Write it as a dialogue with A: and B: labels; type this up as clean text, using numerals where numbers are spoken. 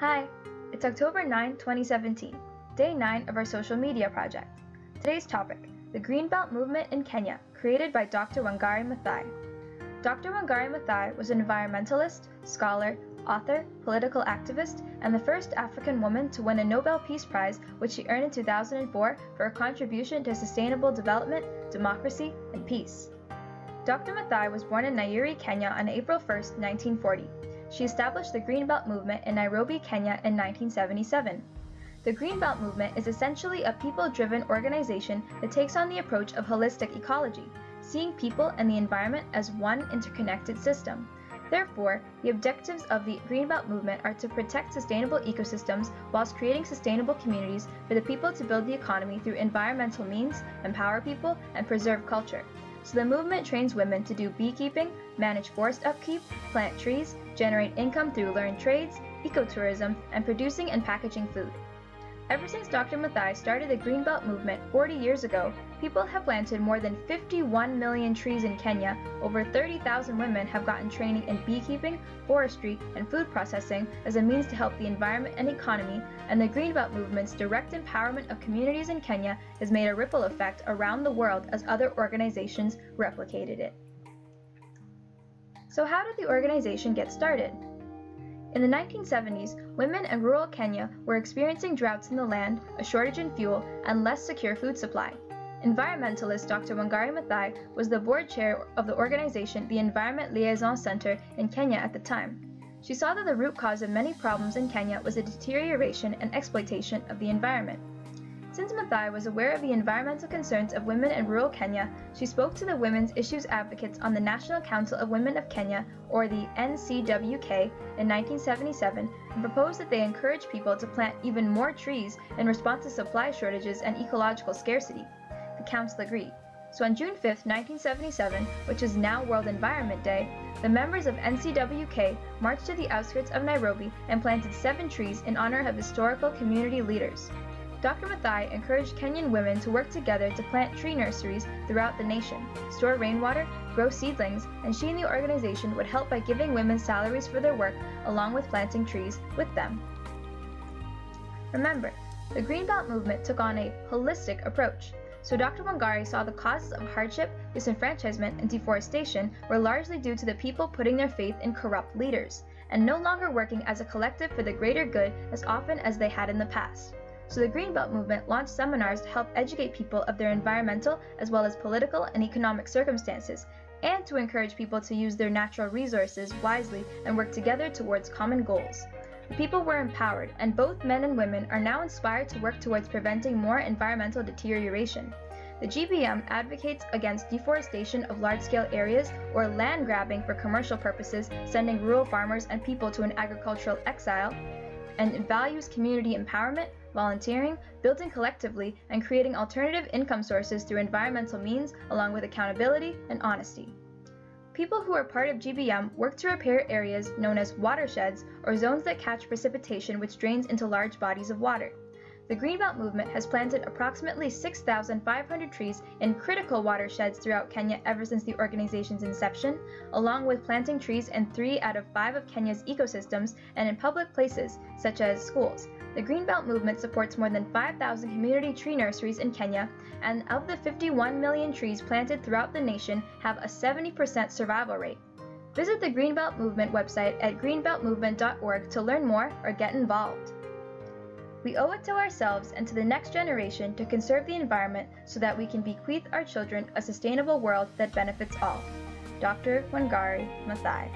A: Hi, it's October 9, 2017, day 9 of our social media project. Today's topic, the Greenbelt Movement in Kenya, created by Dr. Wangari Maathai. Dr. Wangari Maathai was an environmentalist, scholar, author, political activist, and the first African woman to win a Nobel Peace Prize, which she earned in 2004 for her contribution to sustainable development, democracy, and peace. Dr. Maathai was born in Nyeri, Kenya on April 1, 1940. She established the Greenbelt Movement in Nairobi, Kenya in 1977. The Greenbelt Movement is essentially a people-driven organization that takes on the approach of holistic ecology, seeing people and the environment as one interconnected system. Therefore, the objectives of the Greenbelt Movement are to protect sustainable ecosystems whilst creating sustainable communities for the people to build the economy through environmental means, empower people, and preserve culture. So the movement trains women to do beekeeping, manage forest upkeep, plant trees, generate income through learned trades, ecotourism, and producing and packaging food. Ever since Dr. Maathai started the Greenbelt Movement 40 years ago, people have planted more than 51 million trees in Kenya. Over 30,000 women have gotten training in beekeeping, forestry, and food processing as a means to help the environment and economy, and the Greenbelt Movement's direct empowerment of communities in Kenya has made a ripple effect around the world as other organizations replicated it. So how did the organization get started? In the 1970s, women in rural Kenya were experiencing droughts in the land, a shortage in fuel, and less secure food supply. Environmentalist Dr. Wangari Maathai was the board chair of the organization, the Environment Liaison Center in Kenya at the time. She saw that the root cause of many problems in Kenya was a deterioration and exploitation of the environment. Since Maathai was aware of the environmental concerns of women in rural Kenya, she spoke to the women's issues advocates on the National Council of Women of Kenya, or the NCWK, in 1977 and proposed that they encourage people to plant even more trees in response to supply shortages and ecological scarcity. The council agreed. So on June 5, 1977, which is now World Environment Day, the members of NCWK marched to the outskirts of Nairobi and planted 7 trees in honor of historical community leaders. Dr. Maathai encouraged Kenyan women to work together to plant tree nurseries throughout the nation, store rainwater, grow seedlings, and she and the organization would help by giving women salaries for their work along with planting trees with them. Remember, the Greenbelt Movement took on a holistic approach. So Dr. Wangari saw the causes of hardship, disenfranchisement, and deforestation were largely due to the people putting their faith in corrupt leaders, and no longer working as a collective for the greater good as often as they had in the past. So the Greenbelt Movement launched seminars to help educate people of their environmental as well as political and economic circumstances, and to encourage people to use their natural resources wisely and work together towards common goals. The people were empowered, and both men and women are now inspired to work towards preventing more environmental deterioration. The GBM advocates against deforestation of large-scale areas or land grabbing for commercial purposes, sending rural farmers and people to an agricultural exile, and it values community empowerment, volunteering, building collectively, and creating alternative income sources through environmental means along with accountability and honesty. People who are part of GBM work to repair areas known as watersheds or zones that catch precipitation which drains into large bodies of water. The Greenbelt Movement has planted approximately 6,500 trees in critical watersheds throughout Kenya ever since the organization's inception, along with planting trees in 3 out of 5 of Kenya's ecosystems and in public places, such as schools. The Greenbelt Movement supports more than 5,000 community tree nurseries in Kenya, and of the 51 million trees planted throughout the nation have a 70% survival rate. Visit the Greenbelt Movement website at greenbeltmovement.org to learn more or get involved. We owe it to ourselves and to the next generation to conserve the environment so that we can bequeath our children a sustainable world that benefits all. Dr. Wangari Maathai.